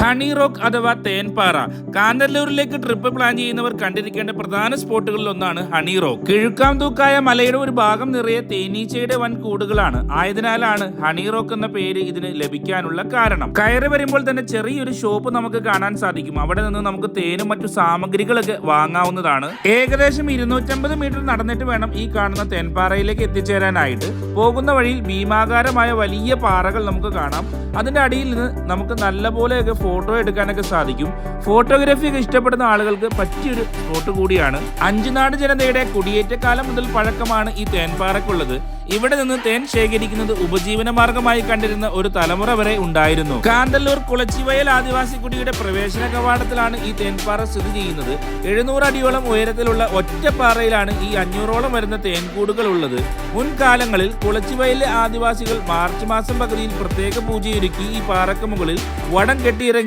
Honey rock അഥവാ Thenpara. കാന്തല്ലൂരിലേക്ക് trip plan ചെയ്യുന്നവർ കണ്ടിരിക്കേണ്ട പ്രധാന സ്പോട്ടുകളിൽ ഒന്നാണ് ഹണി റോക്ക്. കിഴുക്കാംതൂക്കായ മലയുടെ ഒരു ഭാഗം നിറയെ തേനീച്ചയുടെ വൻ കൂടുകളാണ്. ആയതിനാലാണ് ഹണി റോക്ക് എന്ന പേര് ഇതിന് ലഭിക്കാനുള്ള കാരണം. കയറി വരുമ്പോൾ തന്നെ ചെറിയൊരു ഷോപ്പ് നമുക്ക് കാണാൻ സാധിക്കും. അവിടെ നിന്ന് നമുക്ക് തേനും മറ്റു സാമഗ്രികളൊക്കെ വാങ്ങാവുന്നതാണ്. ഏകദേശം 250 മീറ്റർ നടന്നിട്ട് വേണം ഈ കാണുന്ന തേൻപാറയിലേക്ക് എത്തിച്ചേരാനായിട്ട്. പോകുന്ന വഴിയിൽ ഭീമാകാരമായ വലിയ പാറകൾ നമുക്ക് കാണാം. അതിന്റെ അടിയിൽ നിന്ന് നമുക്ക് നല്ലപോലെയൊക്കെ ഫോട്ടോ എടുക്കാനൊക്കെ സാധിക്കും. ഫോട്ടോഗ്രാഫി ഒക്കെ ഇഷ്ടപ്പെടുന്ന ആളുകൾക്ക് പറ്റിയൊരു സ്പോട്ട് കൂടിയാണ്. അഞ്ചുനാട് ജനതയുടെ കുടിയേറ്റക്കാലം മുതൽ പഴക്കമാണ് ഈ തേൻപാറയ്ക്കുള്ളത്. ഇവിടെ നിന്ന് തേൻ ശേഖരിക്കുന്നത് ഉപജീവന മാർഗമായി കണ്ടിരുന്ന ഒരു തലമുറ വരെ ഉണ്ടായിരുന്നു. കാന്തല്ലൂർ കുളച്ചിവയൽ ആദിവാസി കുടിയുടെ പ്രവേശന കവാടത്തിലാണ് ഈ തേൻപാറ സ്ഥിതി ചെയ്യുന്നത്. 700 അടിയോളം ഉയരത്തിലുള്ള ഒറ്റപ്പാറയിലാണ് ഈ 500ഓളം വരുന്ന തേൻകൂടുകൾ ഉള്ളത്. മുൻകാലങ്ങളിൽ കുളച്ചിവയലിലെ ആദിവാസികൾ മാർച്ച് മാസം പകുതിയിൽ പ്രത്യേക പൂജയൊരുക്കി ഈ പാറക്ക് മുകളിൽ വടം കെട്ടിയിറങ്ങി